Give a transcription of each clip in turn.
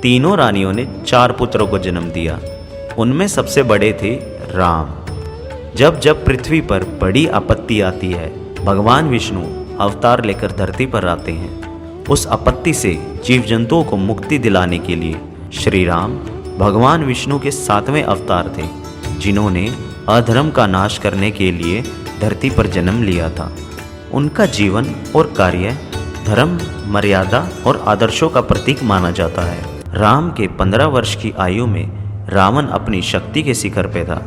तीनों रानियों ने 4 पुत्रों को जन्म दिया। उनमें सबसे बड़े थे राम। जब जब पृथ्वी पर बड़ी आपत्ति आती है, भगवान विष्णु अवतार लेकर धरती पर आते हैं। उस आपत्ति से जीव जंतुओं को मुक्ति दिलाने के लिए श्री राम भगवान विष्णु के 7वें अवतार थे, जिन्होंने अधर्म का नाश करने के लिए धरती पर जन्म लिया था। उनका जीवन और कार्य धर्म, मर्यादा और आदर्शों का प्रतीक माना जाता है। राम के 15 वर्ष की आयु में रावण अपनी शक्ति के शिखर पे था।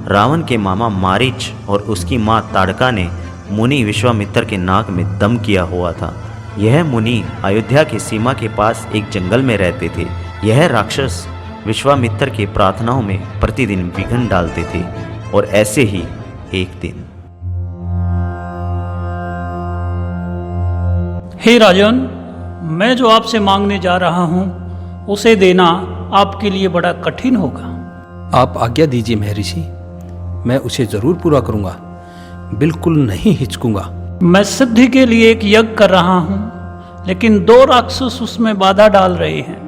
रावण के मामा मारीच और उसकी माँ ताड़का ने मुनि विश्वामित्र के नाक में दम किया हुआ था। यह मुनि अयोध्या की सीमा के पास एक जंगल में रहते थे। यह राक्षस विश्वामित्र की प्रार्थनाओं में प्रतिदिन विघ्न डालते थे और ऐसे ही एक दिन। हे राजन, मैं जो आपसे मांगने जा रहा हूँ उसे देना आपके लिए बड़ा कठिन होगा। आप आज्ञा दीजिए महर्षि, मैं उसे जरूर पूरा करूंगा, बिल्कुल नहीं हिचकूंगा। मैं सिद्धि के लिए एक यज्ञ कर रहा हूँ, लेकिन 2 राक्षस उसमें बाधा डाल रहे हैं।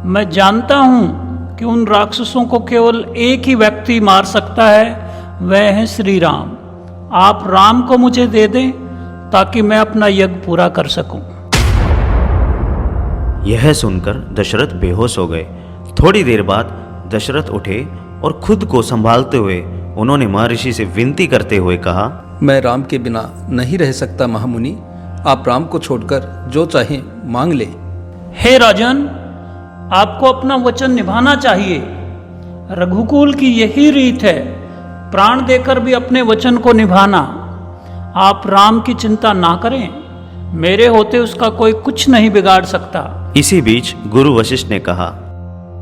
मैं जानता हूँ कि उन राक्षसों को केवल एक ही व्यक्ति मार सकता है, वह है श्री राम। आप राम को मुझे दे दें ताकि मैं अपना यज्ञ पूरा कर सकूं। यह सुनकर दशरथ बेहोश हो गए। थोड़ी देर बाद दशरथ उठे और खुद को संभालते हुए उन्होंने महर्षि से विनती करते हुए कहा, मैं राम के बिना नहीं रह सकता महामुनि, आप राम को छोड़कर जो चाहे मांग ले। हे राजन, आपको अपना वचन निभाना चाहिए। रघुकुल की यही रीत है, प्राण देकर भी अपने वचन को निभाना। आप राम की चिंता ना करें, मेरे होते उसका कोई कुछ नहीं बिगाड़ सकता। इसी बीच गुरु वशिष्ठ ने कहा,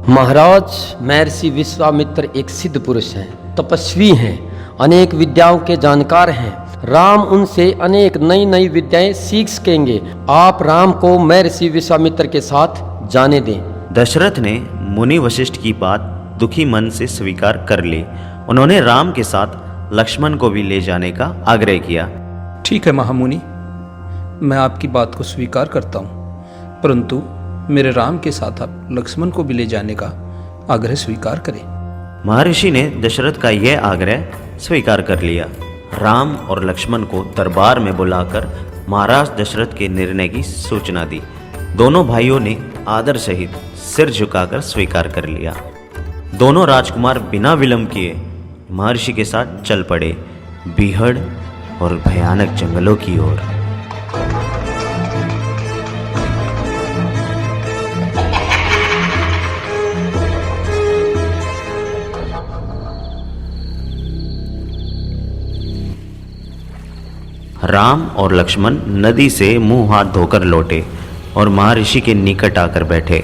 महाराज, महर्षि विश्वामित्र एक सिद्ध पुरुष हैं, तपस्वी हैं, अनेक विद्याओं के जानकार हैं। राम उनसे अनेक नई नई विद्याएं सीख सकेंगे। आप राम को महर्षि विश्वामित्र के साथ जाने दें। दशरथ ने मुनि वशिष्ठ की बात दुखी मन से स्वीकार कर ली। उन्होंने राम के साथ लक्ष्मण को भी ले जाने का आग्रह किया। ठीक है महामुनि, मैं आपकी बात को स्वीकार करता हूँ, परंतु मेरे राम के साथ आप लक्ष्मण को भी ले जाने का आग्रह स्वीकार करें। महर्षि ने दशरथ का यह आग्रह स्वीकार कर लिया। राम और लक्ष्मण को दरबार में बुलाकर महाराज दशरथ के निर्णय की सूचना दी। दोनों भाइयों ने आदर सहित सिर झुकाकर स्वीकार कर लिया। दोनों राजकुमार बिना विलंब किए महर्षि के साथ चल पड़े, बीहड़ और भयानक जंगलों की ओर। राम और लक्ष्मण नदी से मुंह हाथ धोकर लौटे और महर्षि के निकट आकर बैठे।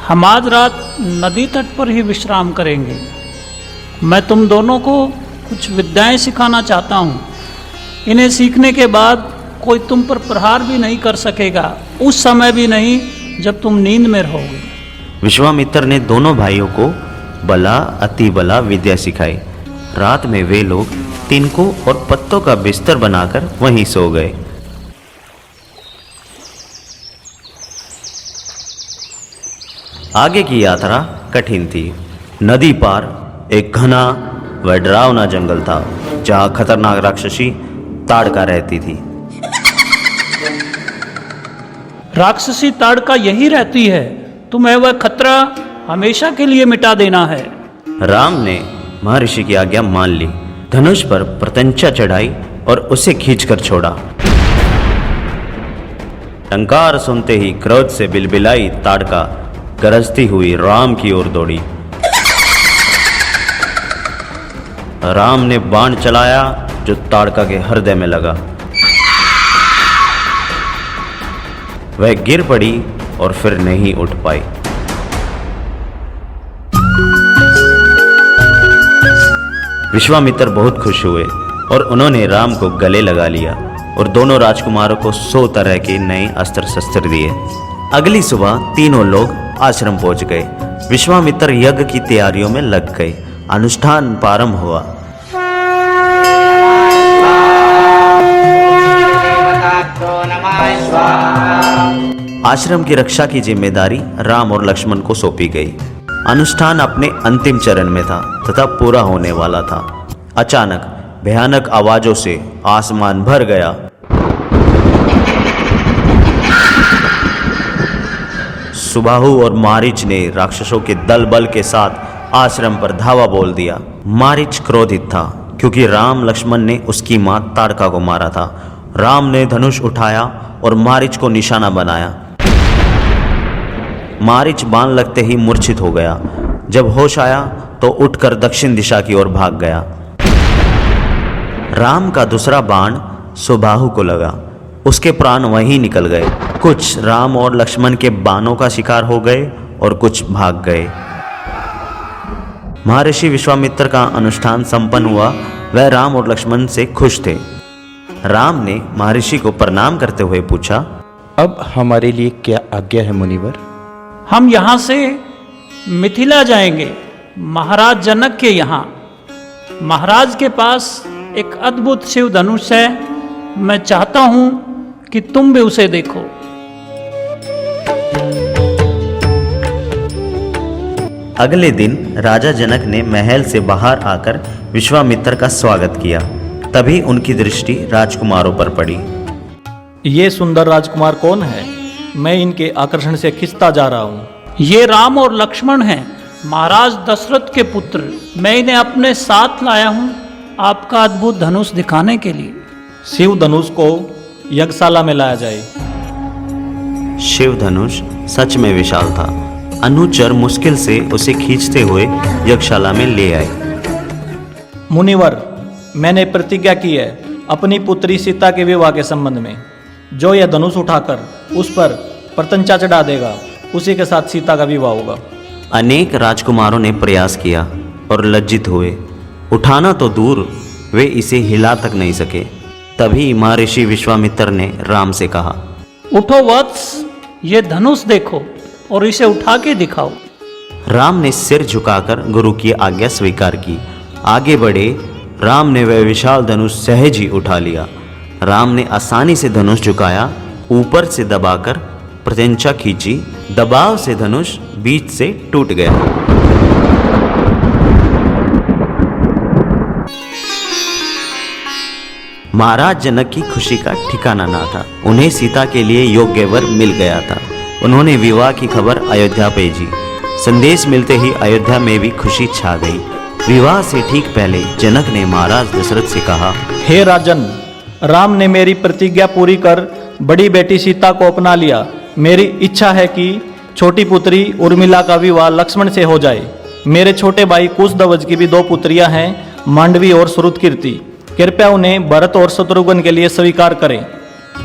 हम आज रात नदी तट पर ही विश्राम करेंगे। मैं तुम दोनों को कुछ विद्याएं सिखाना चाहता हूँ। इन्हें सीखने के बाद कोई तुम पर प्रहार भी नहीं कर सकेगा, उस समय भी नहीं जब तुम नींद में रहोगे। विश्वामित्र ने दोनों भाइयों को बला अति बला विद्या सिखाई। रात में वे लोग तिनकों और पत्तों का बिस्तर बनाकर वहीं सो गए। आगे की यात्रा कठिन थी। नदी पार एक घना व डरावना जंगल था, जहां खतरनाक राक्षसी ताड़का रहती थी। राक्षसी ताड़का यही रहती है, तुम्हें वह खतरा हमेशा के लिए मिटा देना है। राम ने महर्षि की आज्ञा मान ली, धनुष पर प्रत्यंचा चढ़ाई और उसे खींचकर छोड़ा। टंकार सुनते ही क्रोध से बिलबिलाई ताड़का गरजती हुई राम की ओर दौड़ी। राम ने बाण चलाया जो ताड़का के हृदय में लगा। वह गिर पड़ी और फिर नहीं उठ पाई। विश्वामित्र बहुत खुश हुए और उन्होंने राम को गले लगा लिया और दोनों राजकुमारों को 100 तरह के नए अस्त्र शस्त्र दिए। अगली सुबह तीनों लोग आश्रम पहुंच गए। विश्वामित्र यज्ञ की तैयारियों में लग गए। अनुष्ठान प्रारंभ हुआ। आश्रम की रक्षा की जिम्मेदारी राम और लक्ष्मण को सौंपी गई। अनुष्ठान अपने अंतिम चरण में था तथा पूरा होने वाला था। अचानक भयानक आवाजों से आसमान भर गया। सुबाहु और मारीच ने राक्षसों के दल बल के साथ आश्रम पर धावा बोल दिया। मारीच क्रोधित था क्योंकि राम लक्ष्मण ने उसकी मां ताड़का को मारा था। राम ने धनुष उठाया और मारीच को निशाना बनाया। मारीच बाण लगते ही मूर्छित हो गया। जब होश आया तो उठकर दक्षिण दिशा की ओर भाग गया। राम का दूसरा बाण सुबाहु को लगा। उसके प्राण वहीं निकल गए। कुछ राम और लक्ष्मण के बाणों का शिकार हो गए और कुछ भाग गए। महर्षि विश्वामित्र का अनुष्ठान संपन्न हुआ। वह राम और लक्ष्मण से खुश थे। राम ने महर्षि को प्रणाम करते हुए पूछा, अब हमारे लिए क्या आज्ञा है मुनिवर? हम यहाँ से मिथिला जाएंगे, महाराज जनक के यहाँ। महाराज के पास एक अद्भुत शिव धनुष है। मैं चाहता हूँ कि तुम भी उसे देखो। अगले दिन राजा जनक ने महल से बाहर आकर विश्वामित्र का स्वागत किया। तभी उनकी दृष्टि राजकुमारों पर पड़ी। ये सुंदर राजकुमार कौन है? मैं इनके आकर्षण से खिंचता जा रहा हूँ। ये राम और लक्ष्मण हैं, महाराज दशरथ के पुत्र। मैं इन्हें अपने साथ लाया हूँ आपका अद्भुत धनुष दिखाने के लिए। शिव धनुष को यज्ञशाला में लाया जाए। शिव धनुष सच में विशाल था। अनुचर मुश्किल से उसे खींचते हुए यज्ञशाला में ले आए। मुनिवर, मैंने प्रतिज्ञा की है अपनी पुत्री सीता के विवाह के संबंध में। जो यह धनुष उठाकर उस पर प्रत्यंचा चढ़ा देगा, उसी के साथ सीता का विवाह होगा। अनेक राजकुमारों ने प्रयास किया और लज्जित हुए। उठाना तो दूर, वे इसे हिला तक नहीं सके। तभी महर्षि विश्वामित्र ने राम से कहा, उठो वत्स, ये धनुष देखो और इसे उठा के दिखाओ। राम ने सिर झुकाकर गुरु की आज्ञा स्वीकार की। आगे बढ़े राम ने वह विशाल धनुष सहज ही उठा लिया। राम ने आसानी से धनुष झुकाया, ऊपर से दबाकर प्रत्यंचा खींची। दबाव से धनुष बीच से टूट गया। महाराज जनक की खुशी का ठिकाना ना था। उन्हें सीता के लिए योग्य वर मिल गया था। उन्होंने विवाह की खबर अयोध्या भेजी। संदेश मिलते ही अयोध्या में भी खुशी छा गई। विवाह से ठीक पहले जनक ने महाराज दशरथ से कहा, हे राजन, राम ने मेरी प्रतिज्ञा पूरी कर बड़ी बेटी सीता को अपना लिया। मेरी इच्छा है कि छोटी पुत्री उर्मिला का विवाह लक्ष्मण से हो जाए। मेरे छोटे भाई कुशध्वज की भी 2 पुत्रियां हैं, मांडवी और श्रुतकीर्ति। कृपया उन्हें भरत और शत्रुघ्न के लिए स्वीकार करें।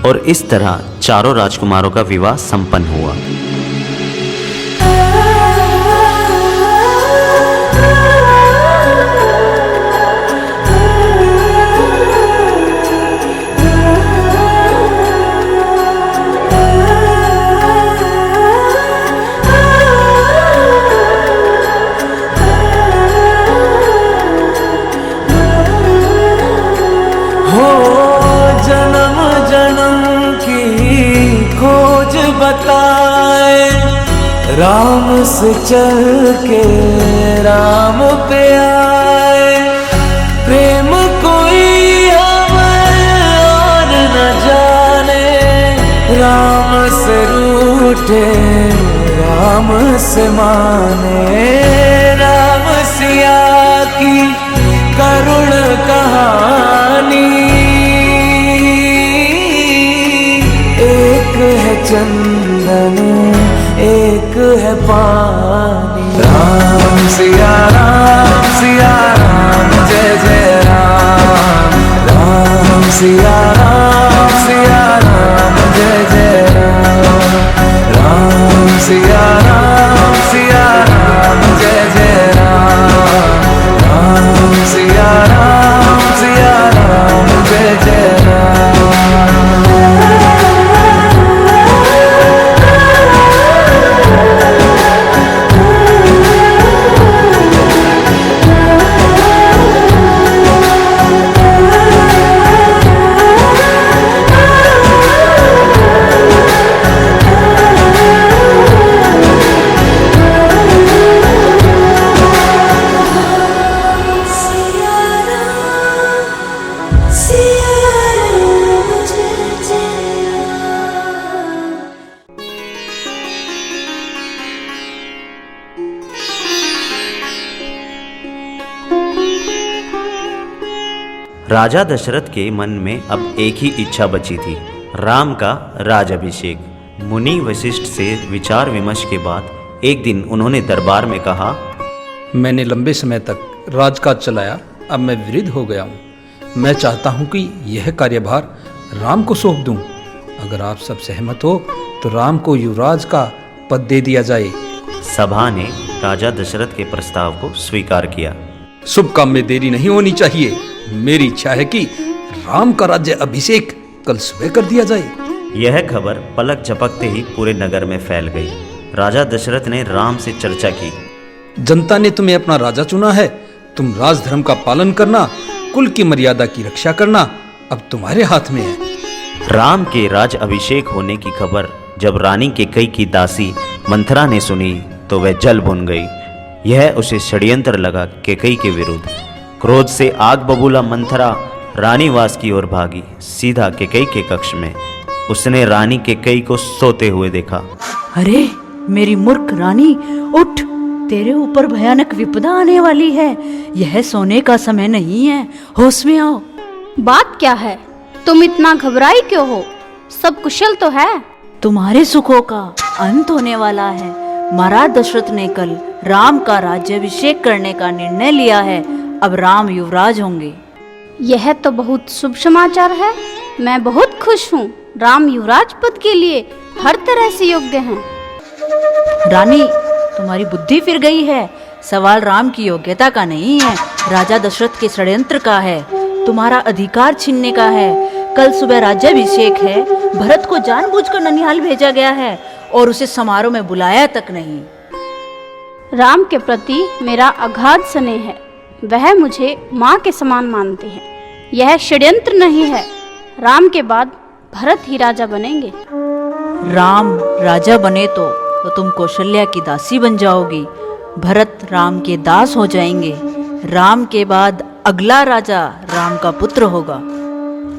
और इस तरह चारों राजकुमारों का विवाह संपन्न हुआ। राम से चल के राम पे आए, प्रेम कोई हमें और न जाने। राम से रूठे राम से माने, राम सिया की करुण कहानी। एक है चंदन एक है पानी। राम सिया राम जय जय राम। राम सिया राम जय जय राम। राम सिया राम जय जय राम। राम सिया राम जय जय राम। राजा दशरथ के मन में अब एक ही इच्छा बची थी, राम का राज अभिषेक। मुनि वशिष्ठ से विचार विमर्श के बाद एक दिन उन्होंने दरबार में कहा, मैंने लंबे समय तक राजकाज चलाया, अब मैं वृद्ध हो गया हूँ। मैं चाहता हूँ कि यह कार्यभार राम को सौंप दूँ। अगर आप सब सहमत हो तो राम को युवराज का पद दे दिया जाए। सभा ने राजा दशरथ के प्रस्ताव को स्वीकार किया। शुभ काम में देरी नहीं होनी चाहिए। मेरी इच्छा है कि राम का राज्य अभिषेक कल सुबह कर दिया जाए। यह खबर पलक झपकते ही पूरे नगर में फैल गई। राजा दशरथ ने राम से चर्चा की। जनता ने तुम्हें अपना राजा चुना है। तुम राजधर्म का पालन करना, कुल की मर्यादा की रक्षा करना अब तुम्हारे हाथ में है। राम के राज अभिषेक होने की खबर जब रानी केकई की दासी मंथरा ने सुनी तो वह जल भुन गई। यह उसे षड्यंत्र लगा केकई के विरुद्ध। क्रोध से आग बबूला मंथरा रानीवास की ओर भागी, सीधा केकई के कक्ष में। उसने रानी केकई को सोते हुए देखा। अरे मेरी मूर्ख रानी, उठ, तेरे ऊपर भयानक विपदा आने वाली है। यह सोने का समय नहीं है, होश में आओ। बात क्या है? तुम इतना घबराई क्यों हो? सब कुशल तो है? तुम्हारे सुखों का अंत होने वाला है। महाराज दशरथ ने कल राम का राज्याभिषेक करने का निर्णय लिया है। अब राम युवराज होंगे। यह तो बहुत शुभ समाचार है। मैं बहुत खुश हूँ। राम युवराज पद के लिए हर तरह से योग्य हैं। रानी, तुम्हारी बुद्धि फिर गई है। सवाल राम की योग्यता का नहीं है, राजा दशरथ के षड्यंत्र का है। तुम्हारा अधिकार छीनने का है। कल सुबह राज्याभिषेक है। भरत को जानबूझकर ननिहाल भेजा गया है और उसे समारोह में बुलाया तक नहीं। राम के प्रति मेरा अगाध स्नेह है। वह मुझे माँ के समान मानते हैं। यह षड्यंत्र नहीं है। राम के बाद भरत ही राजा बनेंगे। राम राजा बने तो तुम कौशल्या की दासी बन जाओगी। भरत राम के दास हो जाएंगे। राम के बाद अगला राजा राम का पुत्र होगा।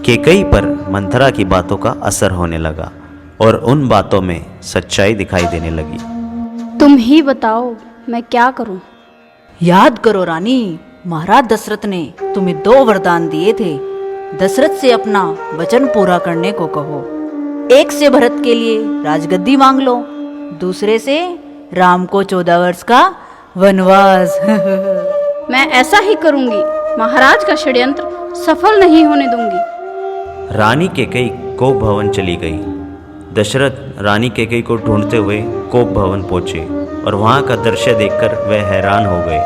केकई पर मंथरा की बातों का असर होने लगा और उन बातों में सच्चाई दिखाई देने लगी। तुम ही बताओ, मैं क्या करूं? याद करो रानी, महाराज दशरथ ने तुम्हें 2 वरदान दिए थे। दशरथ से अपना वचन पूरा करने को कहो। एक से भरत के लिए राजगद्दी मांग लो, दूसरे से राम को 14 वर्ष का वनवास। मैं ऐसा ही करूंगी। महाराज का षड्यंत्र सफल नहीं होने दूंगी। रानी केकई कोप भवन चली गई। दशरथ रानी केकई को ढूंढते हुए कोप भवन पहुंचे और वहां का दृश्य देखकर वह हैरान हो गए।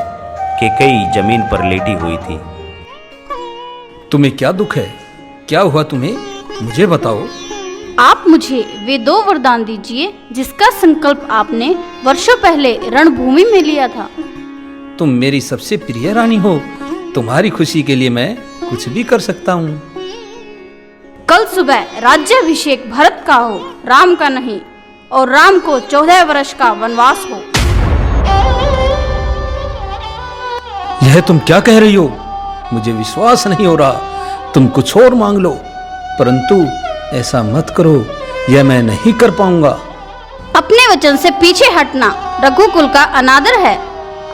केकई जमीन पर लेटी हुई थी। तुम्हें क्या दुख है? क्या हुआ तुम्हें? मुझे बताओ। आप मुझे वे 2 वरदान दीजिए जिसका संकल्प आपने वर्षों पहले रणभूमि में लिया था। तुम मेरी सबसे प्रिय रानी हो। तुम्हारी खुशी के लिए मैं कुछ भी कर सकता हूँ। कल सुबह राज्याभिषेक भरत का हो, राम का नहीं, और राम को 14 वर्ष का वनवास हो। यह तुम क्या कह रही हो? मुझे विश्वास नहीं हो रहा। तुम कुछ और मांग लो, परंतु ऐसा मत करो। यह मैं नहीं कर पाऊंगा। अपने वचन से पीछे हटना रघुकुल का अनादर है।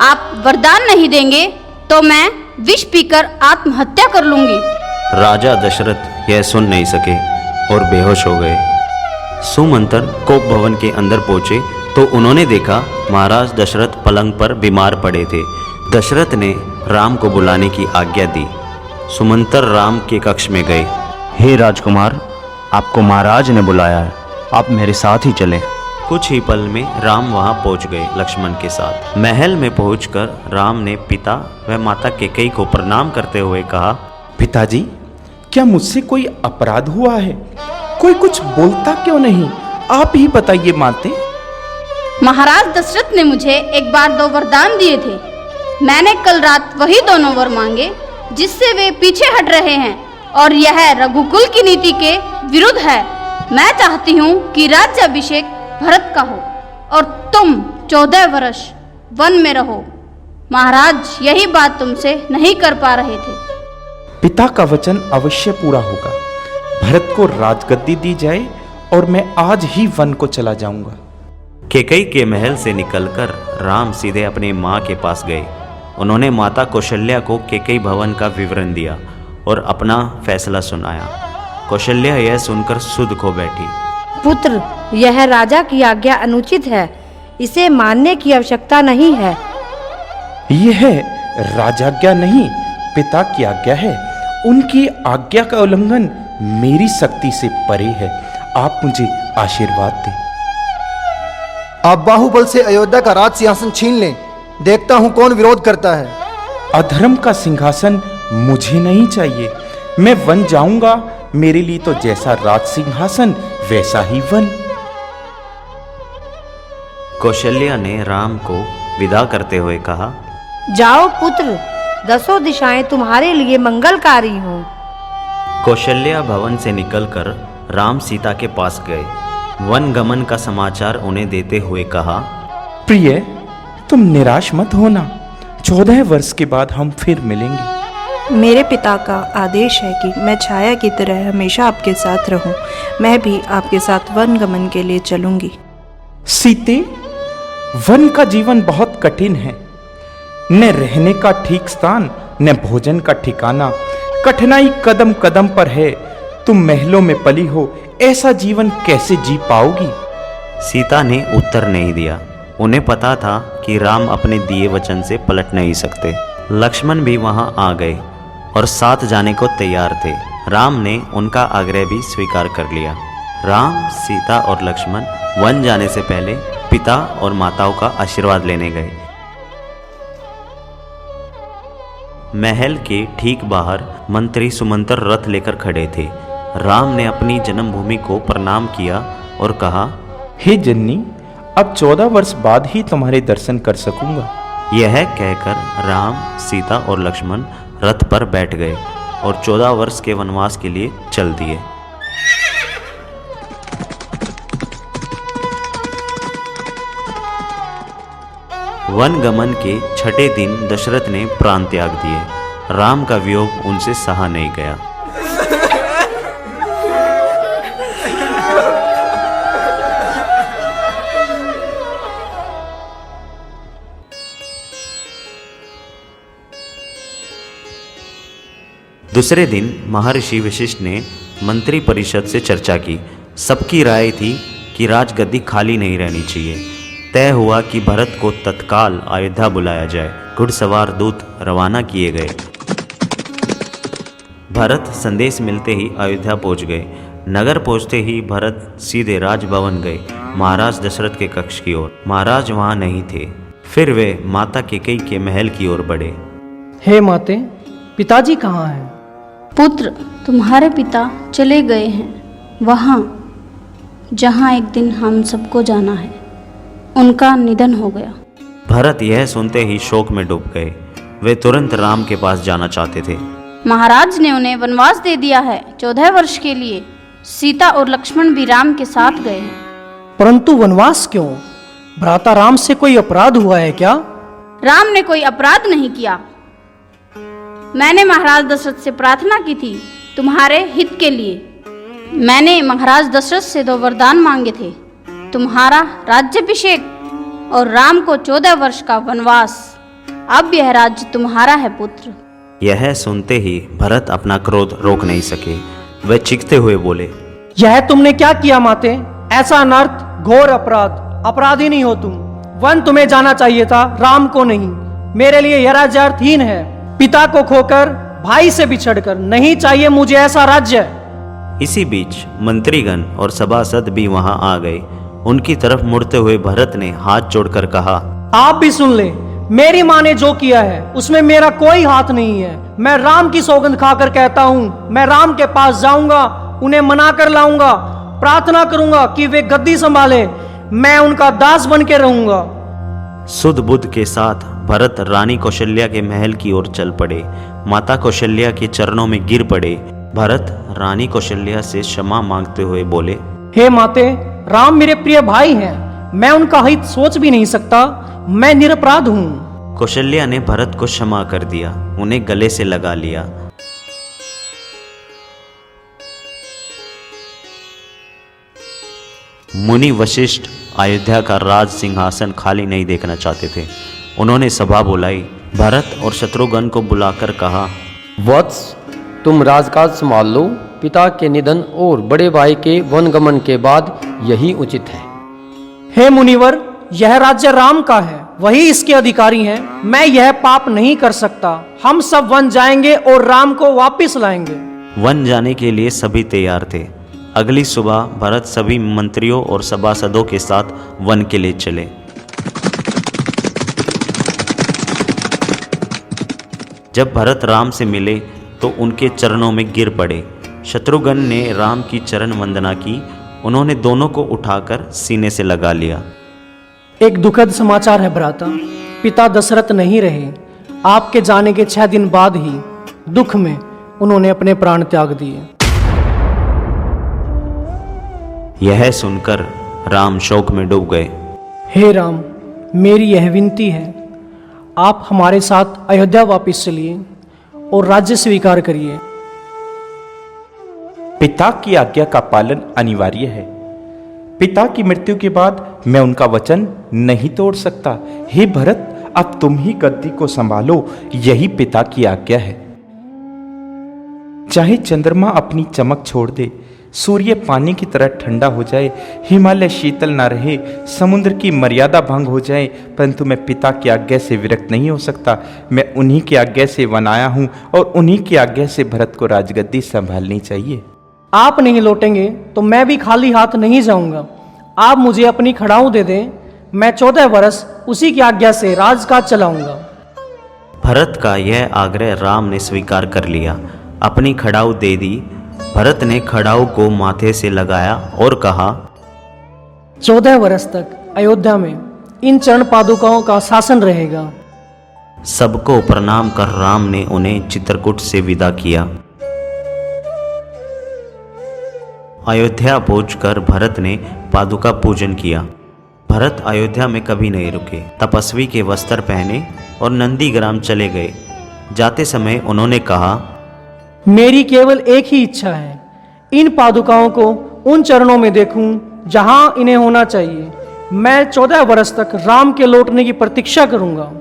आप वरदान नहीं देंगे तो मैं विष पीकर आत्महत्या कर लूंगी। राजा दशरथ यह सुन नहीं सके और बेहोश हो गए। सुमंतर कोप भवन के अंदर पहुंचे तो उन्होंने देखा महाराज दशरथ पलंग पर बीमार पड़े थे। दशरथ ने राम को बुलाने की आज्ञा दी। सुमंतर राम के कक्ष में गए। हे राजकुमार, आपको महाराज ने बुलाया है, आप मेरे साथ ही चलें। कुछ ही पल में राम वहां पहुंच गए लक्ष्मण के साथ। महल में पहुंचकर राम ने पिता व माता केकई को प्रणाम करते हुए कहा, पिताजी, क्या मुझसे कोई अपराध हुआ है? कोई कुछ बोलता क्यों नहीं? आप ही बताइए माते। महाराज दशरथ ने मुझे एक बार 2 वरदान दिए थे। मैंने कल रात वही दोनों वर मांगे जिससे वे पीछे हट रहे हैं, और यह रघुकुल की नीति के विरुद्ध है। मैं चाहती हूँ कि राज्याभिषेक भरत का हो और तुम 14 वर्ष वन में रहो। महाराज यही बात तुमसे नहीं कर पा रहे थे। पिता का वचन अवश्य पूरा होगा। भरत को राजगद्दी दी जाए और मैं आज ही वन को चला जाऊंगा। केकई के महल से निकलकर राम सीधे अपनी माँ के पास गए। उन्होंने माता कौशल्या को केकई भवन का विवरण दिया और अपना फैसला सुनाया। कौशल्या यह सुनकर सुध खो बैठी। पुत्र, यह राजा की आज्ञा अनुचित है, इसे मानने की आवश्यकता नहीं है। यह राजाज्ञा नहीं, पिता की आज्ञा है। उनकी आज्ञा का उल्लंघन मेरी शक्ति से परे है। आप मुझे आशीर्वाद दें। आप बाहुबल से अयोध्या का राज सिंहासन छीन लें, देखता हूं कौन विरोध करता है। अधर्म का सिंहासन मुझे नहीं चाहिए। मैं वन जाऊंगा, मेरे लिए तो जैसा राज सिंहासन वैसा ही वन। कौशल्या ने राम को विदा करते हुए कहा, जाओ पुत्र, 10 दिशाएं तुम्हारे लिए मंगलकारी हों। कौशल्या भवन से निकलकर राम सीता के पास गए। वन गमन का समाचार उन्हें देते हुए कहा, प्रिय, तुम निराश मत होना। 14 वर्ष के बाद हम फिर मिलेंगे। मेरे पिता का आदेश है कि मैं छाया की तरह हमेशा आपके साथ रहूं। मैं भी आपके साथ वन गमन के लिए चलूंगी। सीते, वन का जीवन बहुत कठिन है। न रहने का ठीक स्थान, न भोजन का ठिकाना। कठिनाई कदम कदम पर है। तुम महलों में पली हो, ऐसा जीवन कैसे जी पाओगी? सीता ने उत्तर नहीं दिया। उन्हें पता था कि राम अपने दिए वचन से पलट नहीं सकते। लक्ष्मण भी वहां आ गए और साथ जाने को तैयार थे। राम ने उनका आग्रह भी स्वीकार कर लिया। राम, सीता और लक्ष्मण वन जाने से पहले पिता और माताओं का आशीर्वाद लेने गए। महल के ठीक बाहर मंत्री सुमंत्र रथ लेकर खड़े थे। राम ने अपनी जन्मभूमि को प्रणाम किया और कहा, हे जननी, अब 14 वर्ष बाद ही तुम्हारे दर्शन कर सकूंगा। यह कहकर राम, सीता और लक्ष्मण रथ पर बैठ गए और 14 वर्ष के वनवास के लिए चल दिए। वन गमन के छठे दिन दशरथ ने प्राण त्याग दिए। राम का वियोग उनसे सहा नहीं गया। दूसरे दिन महर्षि वशिष्ठ ने मंत्री परिषद से चर्चा की। सबकी राय थी कि राजगद्दी खाली नहीं रहनी चाहिए। तय हुआ कि भरत को तत्काल अयोध्या बुलाया जाए। घुड़सवार दूत रवाना किए गए। भरत संदेश मिलते ही अयोध्या पहुंच गए। नगर पहुंचते ही भरत सीधे राजभवन गए, महाराज दशरथ के कक्ष की ओर। महाराज वहां नहीं थे। फिर वे माता कैकेयी के महल की ओर बढ़े। हे माते, पिताजी कहाँ हैं? पुत्र, तुम्हारे पिता चले गए हैं वहाँ जहाँ एक दिन हम सबको जाना है। उनका निधन हो गया। भरत यह सुनते ही शोक में डूब गए। वे तुरंत राम के पास जाना चाहते थे। महाराज ने उन्हें वनवास दे दिया है 14 वर्ष के लिए। सीता और लक्ष्मण भी राम के साथ गए हैं। परंतु वनवास क्यों? भ्राता राम से कोई अपराध हुआ है क्या? राम ने कोई अपराध नहीं किया। मैंने महाराज दशरथ से प्रार्थना की थी तुम्हारे हित के लिए। मैंने महाराज दशरथ से 2 वरदान मांगे थे, तुम्हारा राज्याभिषेक और राम को 14 वर्ष का वनवास। अब यह राज्य तुम्हारा है पुत्र। यह सुनते ही भरत अपना क्रोध रोक नहीं सके। वे चीखते हुए बोले, यह तुमने क्या किया माते? ऐसा अनर्थ, घोर अपराध। अपराधी नहीं हो तुम। वन तुम्हें जाना चाहिए था, राम को नहीं। मेरे लिए यह राज्य अर्थहीन है। पिता को खोकर, भाई से बिछड़कर। नहीं चाहिए मुझे ऐसा राज्य। इसी बीच मंत्रीगण और सभासद भी वहां आ गए। उनकी तरफ मुड़ते हुए भरत ने हाथ जोड़कर कहा, आप भी सुन ले। मेरी माँ ने जो किया है उसमें मेरा कोई हाथ नहीं है। मैं राम की सौगंध खाकर कहता हूँ, मैं राम के पास जाऊंगा, उन्हें मना कर लाऊंगा, प्रार्थना करूंगा कि वे गद्दी संभाले। मैं उनका दास बन के रहूंगा। सुध बुध के साथ भरत रानी कौशल्या के महल की ओर चल पड़े। माता कौशल्या के चरणों में गिर पड़े। भरत रानी कौशल्या से क्षमा मांगते हुए बोले, हे माते, राम मेरे प्रिय भाई हैं। मैं उनका हित सोच भी नहीं सकता। मैं निरपराध हूँ। कौशल्या ने भरत को क्षमा कर दिया, उन्हें गले से लगा लिया। मुनि वशिष्ठ अयोध्या का राज सिंहासन खाली नहीं देखना चाहते थे। उन्होंने सभा बुलाई। भरत और शत्रुघ्न को बुलाकर कहा, वत्स, तुम राजकाज संभाल लो। पिता के निधन और बड़े भाई के वनगमन के बाद यही उचित है। हे मुनिवर, यह राज्य राम का है, वही इसके अधिकारी हैं। मैं यह पाप नहीं कर सकता। हम सब वन जाएंगे और राम को वापस लाएंगे। वन जाने के लिए सभी तैयार थे। अगली सुबह भरत सभी मंत्रियों और सभासदों के साथ वन के लिए चले। जब भरत राम से मिले तो उनके चरणों में गिर पड़े। शत्रुघ्न ने राम की चरण वंदना की। उन्होंने दोनों को उठाकर सीने से लगा लिया। एक दुखद समाचार है भ्राता, पिता दशरथ नहीं रहे। आपके जाने के 6 दिन बाद ही दुख में उन्होंने अपने प्राण त्याग दिए। यह सुनकर राम शोक में डूब गए। हे राम, मेरी यह विनती है, आप हमारे साथ अयोध्या वापस चलिए और राज्य स्वीकार करिए। पिता की आज्ञा का पालन अनिवार्य है। पिता की मृत्यु के बाद मैं उनका वचन नहीं तोड़ सकता। हे भरत, अब तुम ही गद्दी को संभालो, यही पिता की आज्ञा है। चाहे चंद्रमा अपनी चमक छोड़ दे, सूर्य पानी की तरह ठंडा हो जाए, हिमालय शीतल ना रहे, समुद्र की मर्यादा भंग हो जाए, परंतु मैं पिता की आज्ञा से विरक्त नहीं हो सकता। मैं उन्हीं की आज्ञा से वन आया हूं और उन्हीं की आज्ञा से भरत को राजगद्दी संभालनी चाहिए। आप नहीं लौटेंगे तो मैं भी खाली हाथ नहीं जाऊंगा। आप मुझे अपनी खड़ाऊ दे दें, मैं 14 वर्ष उसी की आज्ञा से राजकाज चलाऊंगा। भरत का यह आग्रह राम ने स्वीकार कर लिया। अपनी खड़ाऊ दे दी। भरत ने खड़ाऊ को माथे से लगाया और कहा, 14 वर्ष तक अयोध्या में इन चरण पादुकाओं का शासन रहेगा। सबको प्रणाम कर राम ने उन्हें चित्रकूट से विदा किया। अयोध्या पहुंचकर भरत ने पादुका पूजन किया। भरत अयोध्या में कभी नहीं रुके। तपस्वी के वस्त्र पहने और नंदीग्राम चले गए। जाते समय उन्होंने कहा, मेरी केवल एक ही इच्छा है, इन पादुकाओं को उन चरणों में देखूं जहां इन्हें होना चाहिए। मैं 14 वर्ष तक राम के लौटने की प्रतीक्षा करूंगा।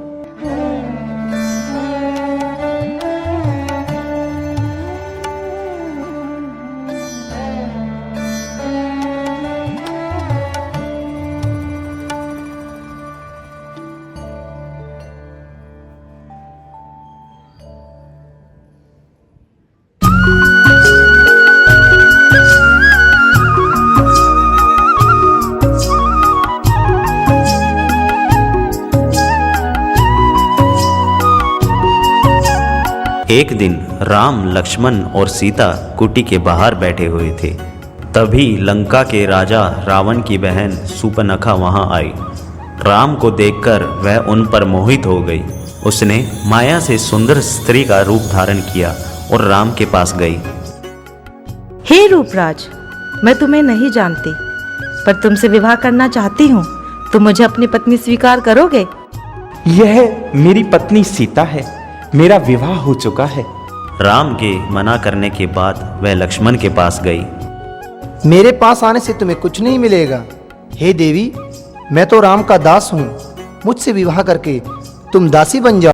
एक दिन राम, लक्ष्मण और सीता कुटी के बाहर बैठे हुए थे। तभी लंका के राजा रावण की बहन सूर्पनखा वहां आई। राम को देखकर वह उन पर मोहित हो गई। उसने माया से सुंदर स्त्री का रूप धारण किया और राम के पास गई। हे रूपराज, मैं तुम्हें नहीं जानती, पर तुमसे विवाह करना चाहती हूँ। तुम मुझे अपनी पत्नी स्वीकार करोगे? यह मेरी पत्नी सीता है। मेरा विवाह हो चुका है। राम के मना करने के बाद वह लक्ष्मण के पास गई। मेरे पास आने से तुम्हें कुछ नहीं मिलेगा। हे देवी, मैं तो राम का दास हूँ। मुझसे विवाह करके तुम दासी बन जाओ।